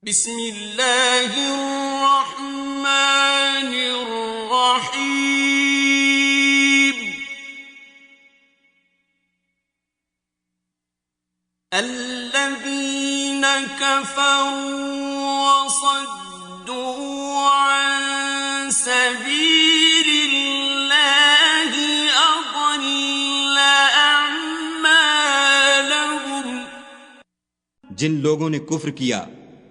बिस्मिल्लाहिर्रहमानिर्रहीम الذين كفروا وصدوا عن سبيل الله أضل أعمالهم। जिन लोगों ने कुफ्र किया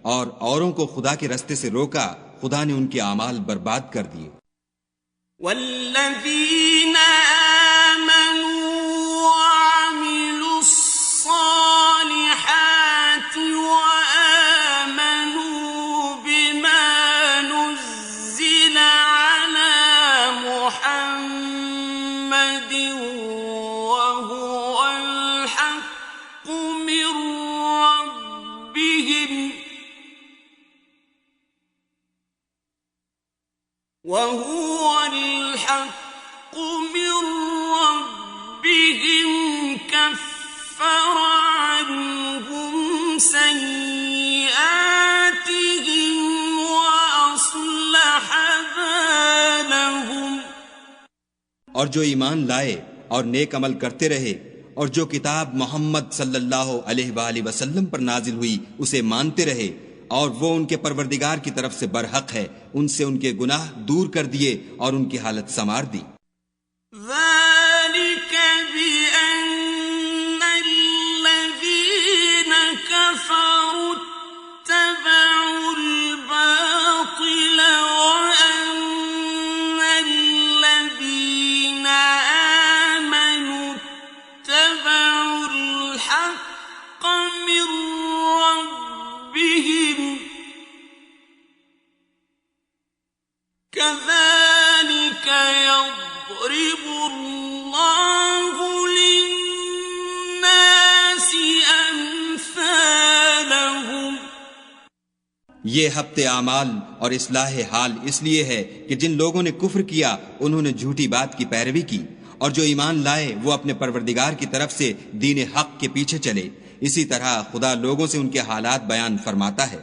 और औरों को खुदा के रास्ते से रोका, खुदा ने उनके आमाल बर्बाद कर दिए। वल्लज़ीन आमनू वअमिलु स्सालिहाति वआमनू बिमा नुज़्ज़िला अला मुहम्मदिन वहुवल हक़्क़ु मिर रब्बिहिम وهو الحق من ربهم كفر عنهم سيئاتهم وأصلح بالهم। और जो ईमान लाए और नेक अमल करते रहे और जो किताब मोहम्मद सल्लल्लाहु अलैहि वसल्लम पर नाजिल हुई उसे मानते रहे और वो उनके परवरदिगार की तरफ से बरहक है, उनसे उनके गुनाह दूर कर दिए और उनकी हालत संवार दी। كذلك يضرب الله للناس أمثالهم। ये हफ्ते आमाल और इस्लाह हाल इसलिए है कि जिन लोगों ने कुफ्र किया उन्होंने झूठी बात की पैरवी की और जो ईमान लाए वो अपने परवरदिगार की तरफ से दीन हक के पीछे चले। इसी तरह खुदा लोगों से उनके हालात बयान फरमाता है।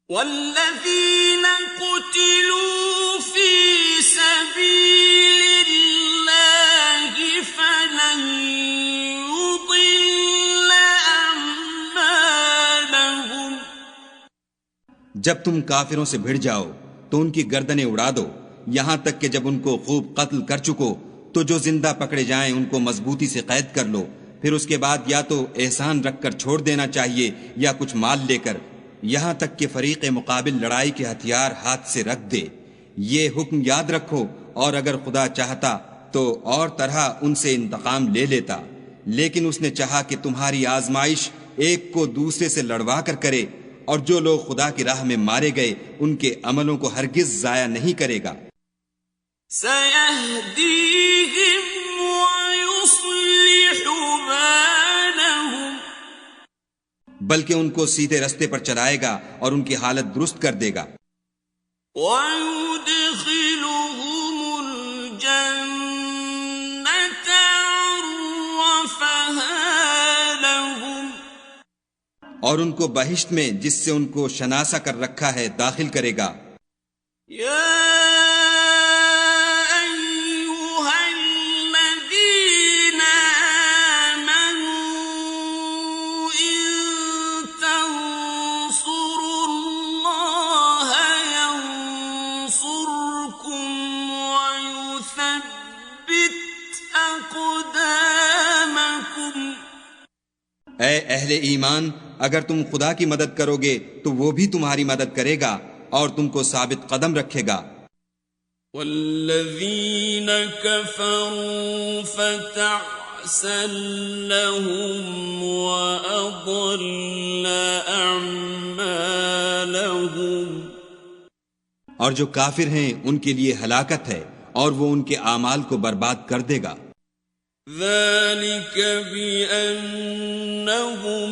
والذين قتلوا في سبيل الله فلن يضل أعمالهم। जब तुम काफिरों से भिड़ जाओ तो उनकी गर्दनें उड़ा दो, यहां तक कि जब उनको खूब कत्ल कर चुको तो जो जिंदा पकड़े जाएं उनको मजबूती से कैद कर लो। फिर उसके बाद या तो एहसान रखकर छोड़ देना चाहिए या कुछ माल लेकर, यहां तक कि फरीक मुकाबिल लड़ाई के हथियार हाथ से रख दे। ये हुक्म याद रखो और अगर खुदा चाहता तो और तरह उनसे इंतकाम ले लेता। लेकिन उसने चाहा कि तुम्हारी आजमाइश एक को दूसरे से लड़वा कर करे, और जो लोग खुदा की राह में मारे गए उनके अमलों को हरगिज जाया नहीं करेगा। सयहदीहिम वयुस्लिहु बालहुम, बल्कि उनको सीधे रस्ते पर चलाएगा और उनकी हालत दुरुस्त कर देगा। वयुदखिलुहुमुल जन्नत अर्रफहा लहुम, और उनको बहिश्त में जिससे उनको शनासा कर रखा है दाखिल करेगा। या अय्युहल्लज़ीना आमनू इन तंसुरुल्लाह यंसुरकुम वयुथब्बित अक़दामकुम। ऐ अहले ईमान, अगर तुम खुदा की मदद करोगे तो वो भी तुम्हारी मदद करेगा और तुमको साबित कदम रखेगा। वल्लज़ीन कफ़रू फ़तअसन लहुम वअضल अअमालहुम, और जो काफिर हैं उनके लिए हलाकत है और वो उनके आमाल को बर्बाद कर देगा। ذلك بأنهم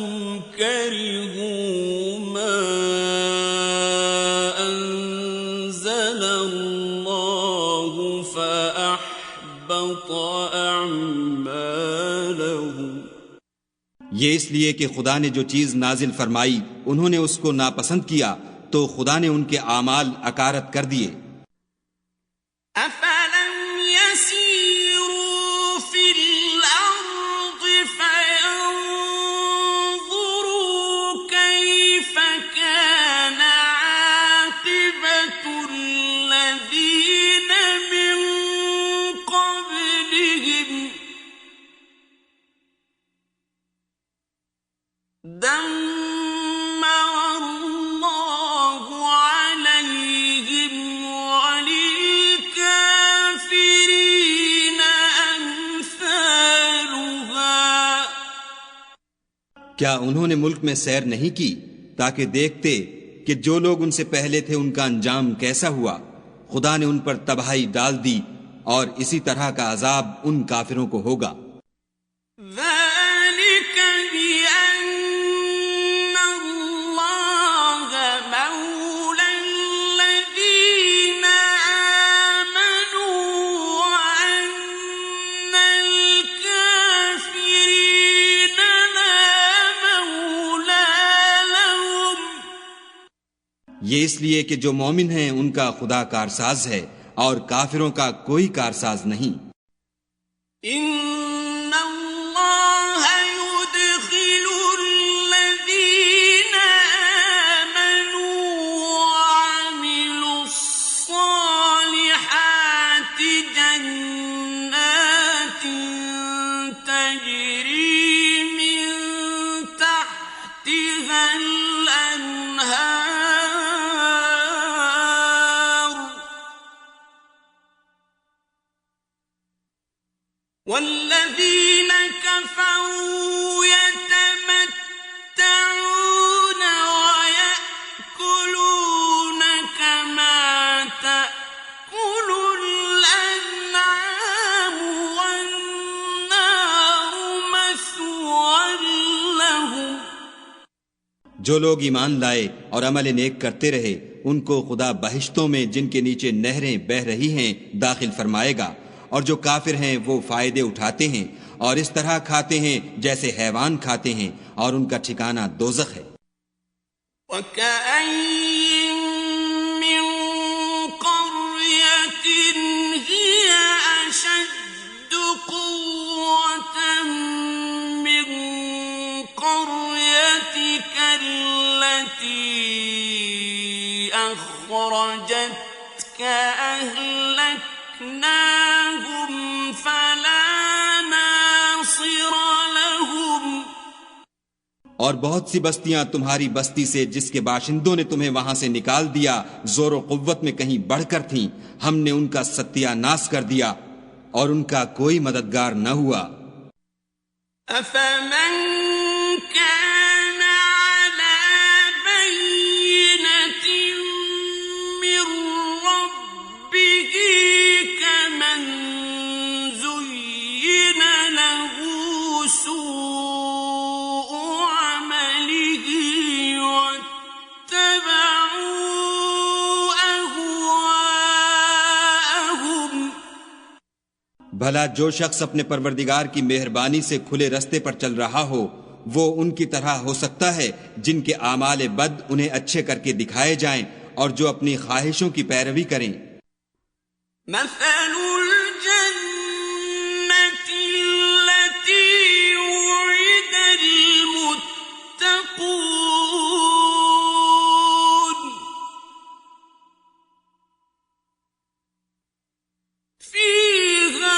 كرهوا ما أنزل الله فأحبط أعمالهم। ये इसलिए कि खुदा ने जो चीज नाजिल फरमाई उन्होंने उसको नापसंद किया तो खुदा ने उनके आमाल अकारत कर दिए। أفلم يسيروا في الأرض فينظروا كيف كان عاقبة الذين من قبلهم دمر الله عليهم وللكافرين أمثالها। क्या उन्होंने मुल्क में सैर नहीं की ताकि देखते कि जो लोग उनसे पहले थे उनका अंजाम कैसा हुआ? खुदा ने उन पर तबाही डाल दी और इसी तरह का अजाब उन काफिरों को होगा। ذلك بأن الله مولى الذين آمنوا وأن الكافرين لا مولى لهم। ये इसलिए कि जो मोमिन हैं उनका खुदा कारसाज है और काफिरों का कोई कारसाज नहीं। إن الله يدخل الذين آمنوا وعملوا الصالحات جنات تجري من تحتها الأنهار والذين كفروا يتمتعون ويأكلون كما تأكل الأنعام والنار مثوى لهم। जो लोग ईमान लाए और अमल नेक करते रहे उनको खुदा बहिश्तों में जिनके नीचे नहरें बह रही हैं दाखिल फरमाएगा, और जो काफिर हैं वो फायदे उठाते हैं और इस तरह खाते हैं जैसे हैवान खाते हैं, और उनका ठिकाना दोज़ख है। وكأين من قرية هي أشد قوة من قريتك التي أخرجتك أهلكناهم فلا ناصر لهم। और बहुत सी बस्तियां तुम्हारी बस्ती से जिसके बाशिंदों ने तुम्हें वहां से निकाल दिया जोर कुव्वत में कहीं बढ़कर थीं, हमने उनका सत्यानाश कर दिया और उनका कोई मददगार न हुआ। أفمن كان على بينة من ربه كمن زين له سوء عمله واتبعوا أهواءهم भला जो शख्स अपने परवरदिगार की मेहरबानी से खुले रास्ते पर चल रहा हो वो उनकी तरह हो सकता है जिनके आमाल बद उन्हें अच्छे करके दिखाए जाएं और जो अपनी ख्वाहिशों की पैरवी करें। मसलुल जन्नति लती उइदल मुत्तक़ून फीहा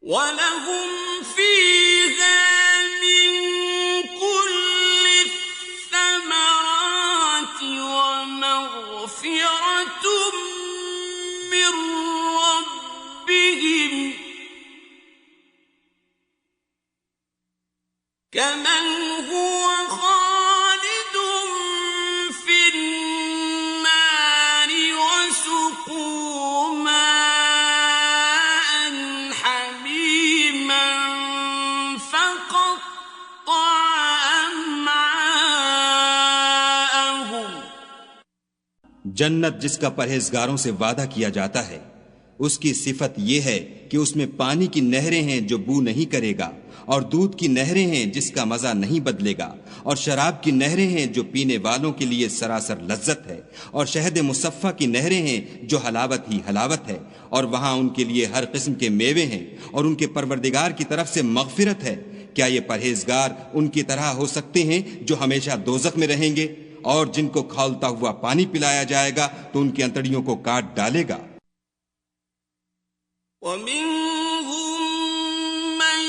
ولهم فيها من كل الثمرات ومغفرة من ربهم كمن هو خالد في النار وسقوا ماء حميما فقطع أمعاءهم जन्नत जिसका परहेजगारों से वादा किया जाता है उसकी सिफत यह है कि उसमें पानी की नहरें हैं जो बू नहीं करेगा और दूध की नहरें हैं जिसका मजा नहीं बदलेगा और शराब की नहरें हैं जो पीने वालों के लिए सरासर लज्जत है और शहद मुसफ़्फ़ा की नहरें हैं जो हलावत ही हलावत है और वहां उनके लिए हर किस्म के मेवे हैं और उनके परवरदिगार की तरफ से मग़फ़िरत है। क्या ये परहेजगार उनकी तरह हो सकते हैं जो हमेशा दोज़ख में रहेंगे और जिनको खौलता हुआ पानी पिलाया जाएगा तो उनकी अंतड़ियों को काट डालेगा। ومنهم من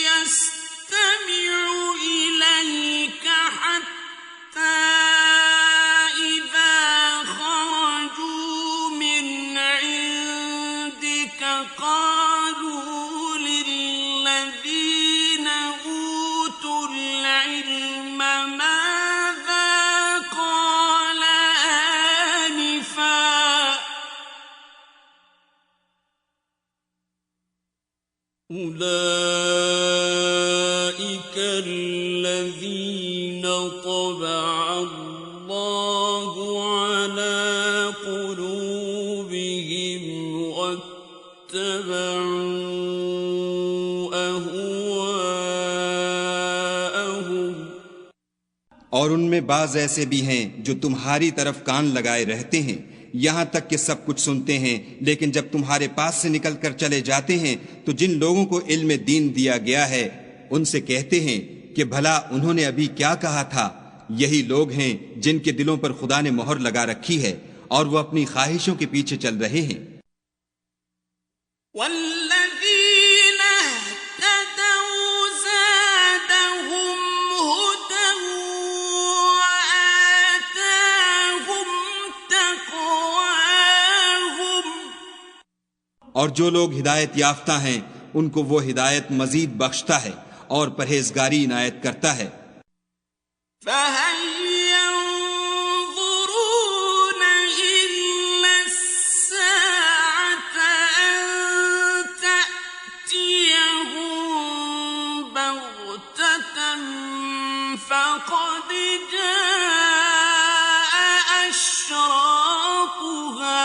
يستمع إليك حتى إذا خرجوا من عندك قالوا للذين أوتوا العلم ماذا قال آنفا أولئك الذين طبع الله على قلوبهم واتبعوا أهواءهم और उनमें बाज ऐसे भी हैं जो तुम्हारी तरफ कान लगाए रहते हैं यहाँ तक कि सब कुछ सुनते हैं, लेकिन जब तुम्हारे पास से निकलकर चले जाते हैं तो जिन लोगों को इल्म दीन दिया गया है उनसे कहते हैं कि भला उन्होंने अभी क्या कहा था। यही लोग हैं जिनके दिलों पर खुदा ने मोहर लगा रखी है और वो अपनी ख्वाहिशों के पीछे चल रहे हैं। والذين اهتدوا زادهم هدى وآتاهم تقواهم और जो लोग हिदायत याफ्ता हैं उनको वो हिदायत मजीद बख्शता है और परहेजगारी इनायत करता है। فهل ينظرون إلا الساعة أن تأتيهم فقد جاء أشراطها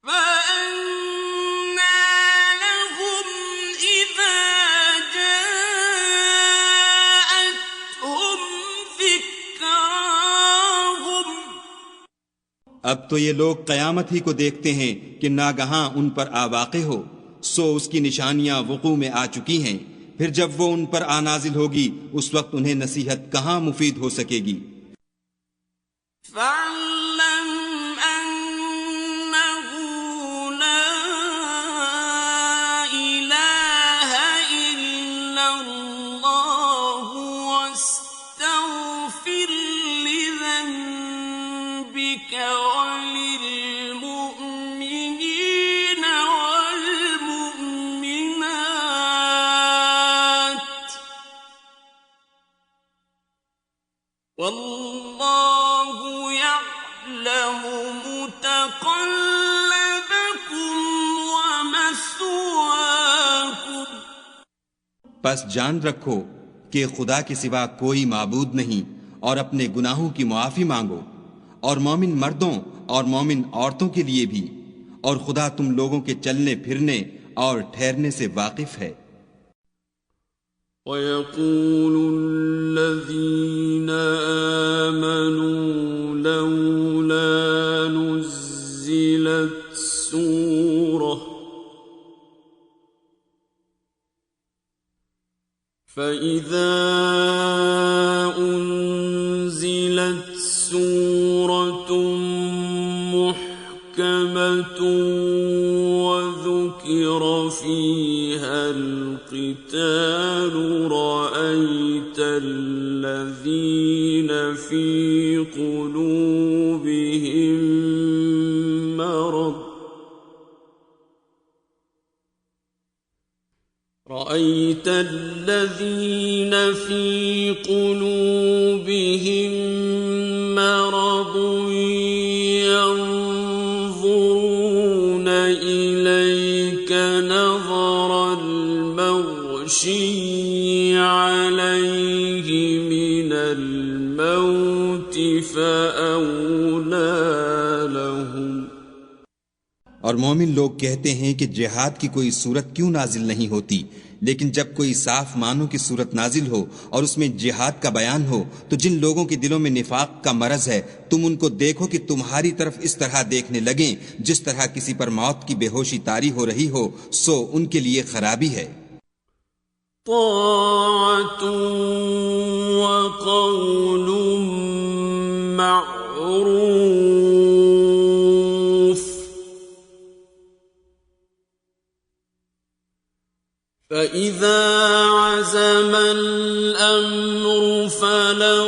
فأنى لهم إذا جاءتهم ذكراهم अब तो ये लोग कयामत ही को देखते हैं कि नागहां उन पर आवाक़े हो, सो उसकी निशानियां वुकू में आ चुकी हैं। फिर जब वो उन पर आनाजिल होगी, उस वक्त उन्हें नसीहत कहाँ मुफीद हो सकेगी। فاعلم أنه لا إله إلا الله واستغفر لذنبك وللمؤمنين والمؤمنات والله يعلم متقلبكم ومثواكم बस जान रखो कि खुदा के सिवा कोई माबूद नहीं, और अपने गुनाहों की मुआफी मांगो, और मोमिन मर्दों और मोमिन औरतों के लिए भी, और खुदा तुम लोगों के चलने फिरने और ठहरने से वाकिफ है। ويقول الذين آمنوا لولا نزلت سورة فإذا أنزلت سورة محكمة وذكر فيها القتال رأيت الذين في قلوبهم مرض رأيت الذين في قلوبهم مرض ينظرون إليك نظر المغشي عليه من الموت فأولى لهم और मोमिन लोग कहते हैं कि जिहाद की कोई सूरत क्यों नाजिल नहीं होती, लेकिन जब कोई साफ मानों की सूरत नाजिल हो और उसमें जिहाद का बयान हो, तो जिन लोगों के दिलों में निफाक का मरज है, तुम उनको देखो कि तुम्हारी तरफ इस तरह देखने लगें जिस तरह किसी पर मौत की बेहोशी तारी हो रही हो, सो उनके लिए खराबी है। طاعة وقول معروف فإذا عزم الأمر فلو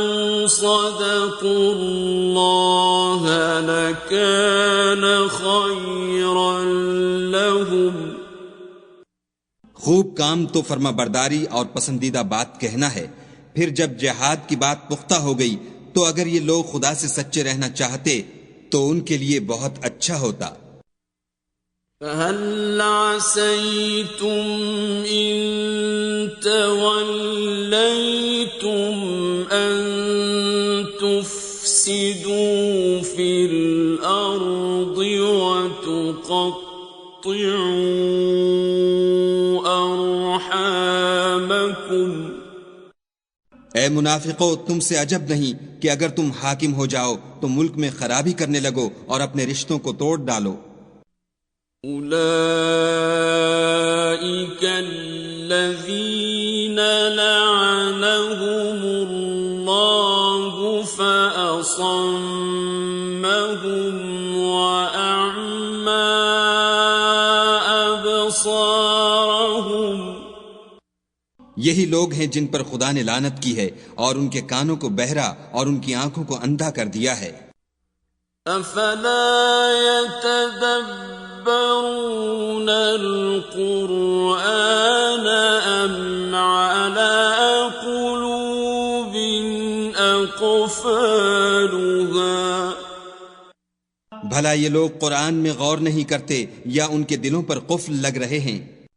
صدقوا الله لكان خيرا لهم खूब काम तो फर्मा बरदारी और पसंदीदा बात कहना है। फिर जब जिहाद की बात पुख्ता हो गई, तो अगर ये लोग खुदा से सच्चे रहना चाहते तो उनके लिए बहुत अच्छा होता। فهل عسيتم إن توليتم أن تفسدوا في الأرض وتقطعوا أرحامكم ए मुनाफिको, तुमसे अजब नहीं कि अगर तुम हाकिम हो जाओ तो मुल्क में खराबी करने लगो और अपने रिश्तों को तोड़ डालो। أولئك الذين لعنهم الله فأصمهم وأعمى أبصارهم यही लोग हैं जिन पर खुदा ने लानत की है और उनके कानों को बहरा और उनकी आंखों को अंधा कर दिया है। أفلا يتدبرون القرآن أم على قلوب أقفالها भला ये लोग कुरान में गौर नहीं करते या उनके दिलों पर कुफ्ल लग रहे हैं।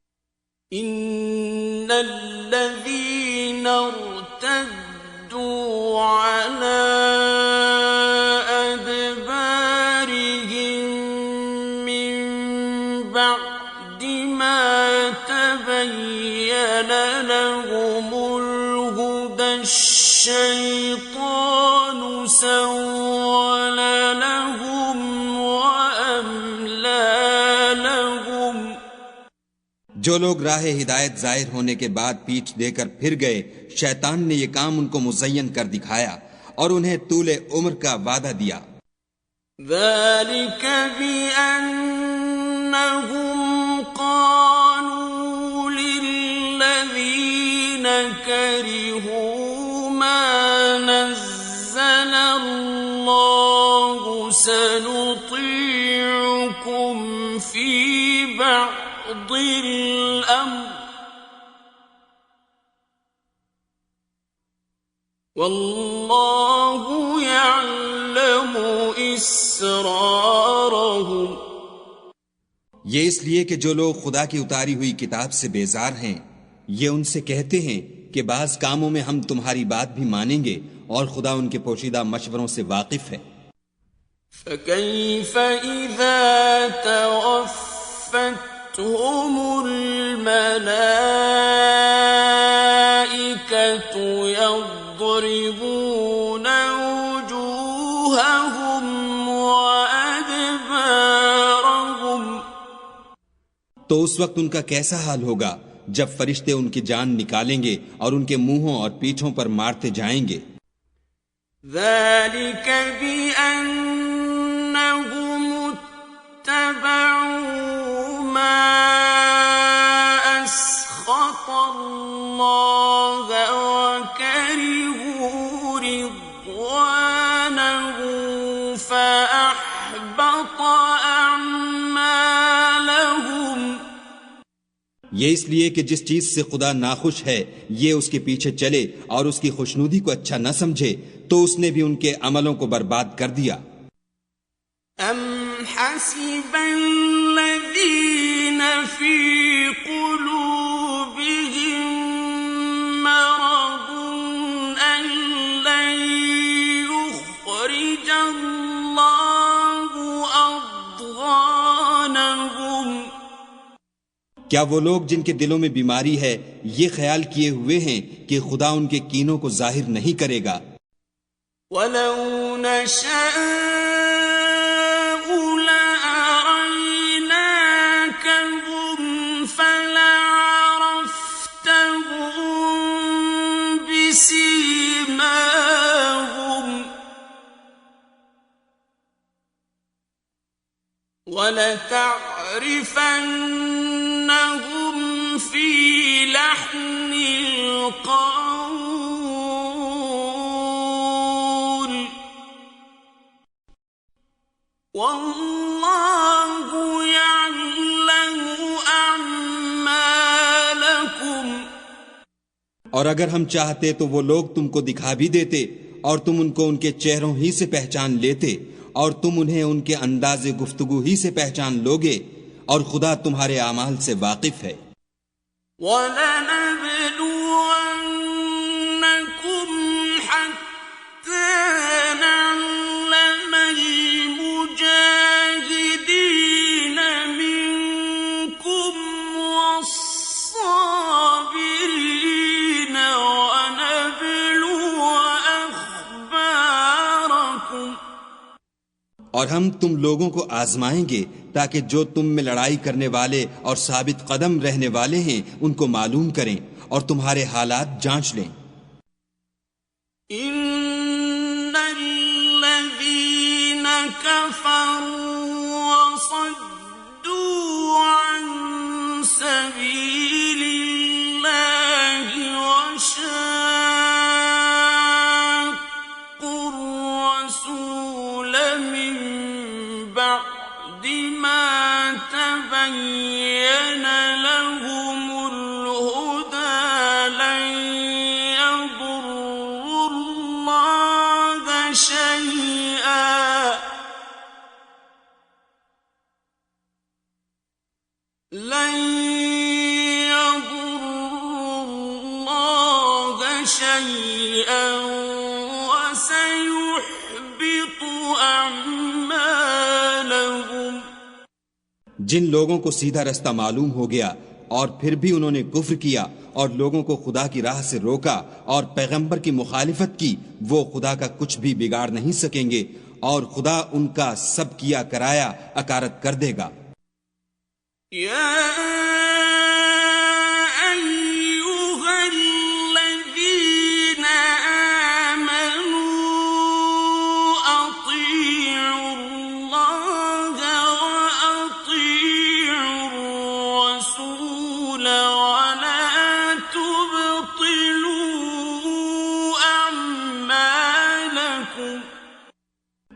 إن الذين ارتدوا على أدبارهم من بعد ما تبين لهم الهدى الشيطان سول لهم وأملى لهم। जो लोग राह हिदायत जाहिर होने के बाद पीठ देकर फिर गए, शैतान ने ये काम उनको मुज़य्यन कर दिखाया और उन्हें तूले उम्र का वादा दिया। ذلك بأنهم قالوا للذين كرهوا ما نزل الله سنطيعكم في بعض الأمر والله يعلم إسرارهم। ये इसलिए कि जो लोग खुदा की उतारी हुई किताब से बेजार हैं, ये उनसे कहते हैं कि बाज कामों में हम तुम्हारी बात भी मानेंगे और खुदा उनके पोशीदा मशवरों से वाकिफ है। فكيف إذا توفتهم الملائكة يضربون وجوههم وأدبارهم। तो उस वक्त उनका कैसा हाल होगा जब फरिश्ते उनकी जान निकालेंगे और उनके मुंहों और पीठों पर मारते जाएंगे। ذلك بأنهم اتبعوا ما أسخط الله وكرهوا رضوانه فأحبط أعمالهم। ये इसलिए कि जिस चीज से खुदा नाखुश है ये उसके पीछे चले और उसकी खुशनुदी को अच्छा न समझे, तो उसने भी उनके अमलों को बर्बाद कर दिया। أم حسب الذين في قلوبهم مرض أن لن يخرج الله أضغانهم। क्या वो लोग जिनके दिलों में बीमारी है ये ख्याल किए हुए हैं कि खुदा उनके कीनों को जाहिर नहीं करेगा। ولو نشاء لأريناكهم فلعرفتهم بسيماهم ولتعرفنهم في لحن القول والله يعلم أعمالكم। और अगर हम चाहते तो वो लोग तुमको दिखा भी देते और तुम उनको उनके चेहरों ही से पहचान लेते और तुम उन्हें उनके अंदाज़े गुफ्तगू ही से पहचान लोगे, और खुदा तुम्हारे आमाल से वाकिफ है। وَلَنَبْلُوَنَّكُمْ حَتَّى نَعْلَمَ الْمُجَاهِدِينَ مِنكُمْ وَالصَّابِرِينَ وَنَبْلُوَ أَخْبَارَكُمْ। और हम तुम लोगों को आजमाएंगे ताकि जो तुम में लड़ाई करने वाले और साबित कदम रहने वाले हैं उनको मालूम करें और तुम्हारे हालात जांच लें। इन्नल्लज़ीन कफ़रू वसद्दू अन सबीलिल्लाहि वशाक़्क़ुर रसूल मिन बअदि मा तबय्यन लहुमुल हुदा लन यदुर्रुल्लाह शैआ लन وسيحبط أعمالهم जिन लोगों को सीधा रास्ता मालूम हो गया और फिर भी उन्होंने कुफ्र किया और लोगों को खुदा की राह से रोका और पैगंबर की मुखालिफत की, वो खुदा का कुछ भी बिगाड़ नहीं सकेंगे और खुदा उनका सब किया कराया अकारत कर देगा।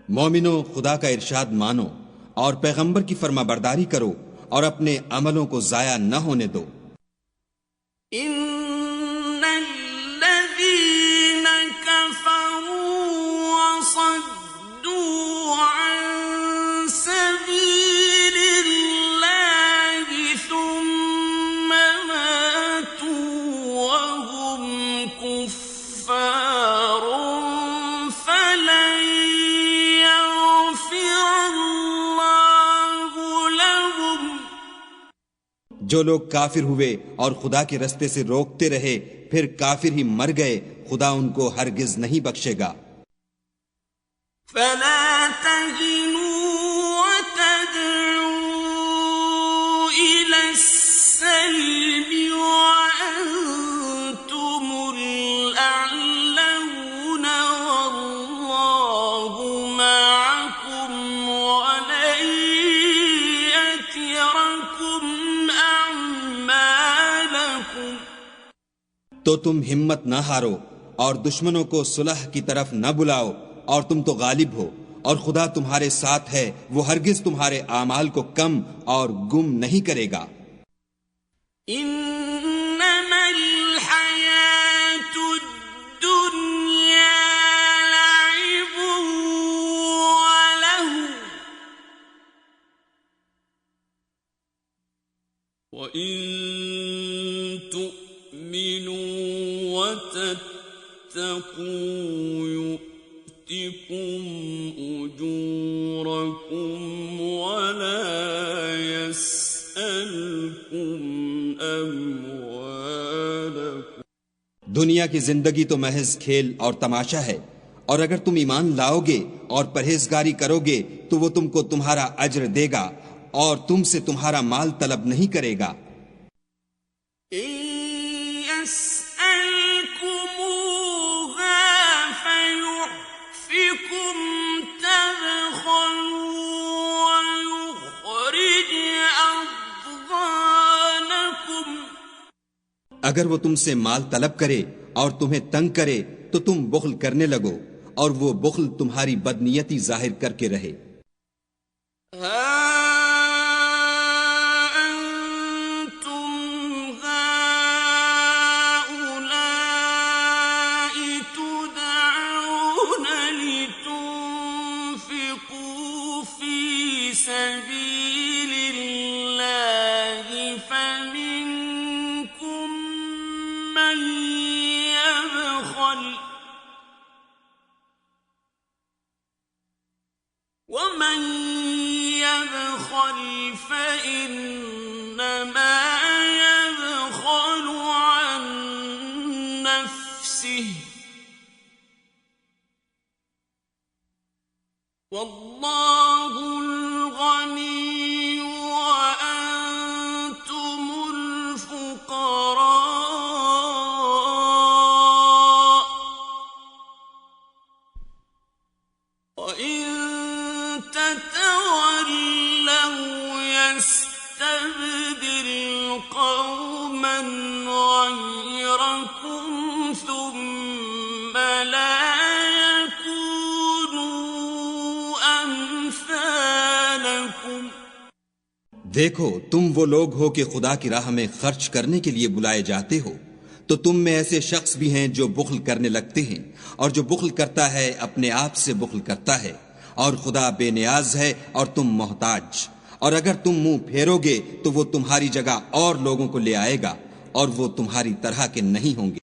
मोमिनो, खुदा का इरशाद मानो और पैगंबर की फरमाबरदारी करो और अपने अमलों को जाया न होने दो। इन्नल्लज़ीन कफ़रू वसद्दू अन सबीलिल्लाहि सुम्म मातू वहुम कुफ़्फ़ारुन फलन जो लोग काफिर हुए और खुदा के रस्ते से रोकते रहे फिर काफिर ही मर गए, खुदा उनको हरगिज नहीं बख्शेगा। फला तहिनू वतदऊ इलस्सल्मी वअंतुमुल अअलऊन वल्लाहु मअकुम वलन यतिरकुम तो तुम हिम्मत न हारो और दुश्मनों को सुलह की तरफ न बुलाओ और तुम तो गालिब हो और खुदा तुम्हारे साथ है, वो हरगिज तुम्हारे आमाल को कम और गुम नहीं करेगा। इन्नमल हयातुद दुनिया लइबुन व लहू व इन तु'मिनू वतत्तकू यु'तिकुम उजूरकुम वला यसअलकुम अमवालकुम। दुनिया की जिंदगी तो महज खेल और तमाशा है, और अगर तुम ईमान लाओगे और परहेजगारी करोगे तो वो तुमको तुम्हारा अज्र देगा और तुमसे तुम्हारा माल तलब नहीं करेगा। अगर वो तुमसे माल तलब करे और तुम्हें तंग करे तो तुम बुख्ल करने लगो और वो बुख्ल तुम्हारी बदनीयती जाहिर करके रहे। ومن يبخل فإنما يبخل عن نفسه والله الغني وأنتم الفقراء وإن تتولوا يستبدل قوما غيركم ثم لا يكونوا أمثالكم। देखो, तुम वो लोग हो कि खुदा की राह में खर्च करने के लिए बुलाए जाते हो, तो तुम में ऐसे शख्स भी हैं जो बुख्ल करने लगते हैं, और जो बुख्ल करता है अपने आप से बुख्ल करता है, और खुदा बेनियाज है और तुम मोहताज। और अगर तुम मुंह फेरोगे तो वो तुम्हारी जगह और लोगों को ले आएगा और वो तुम्हारी तरह के नहीं होंगे।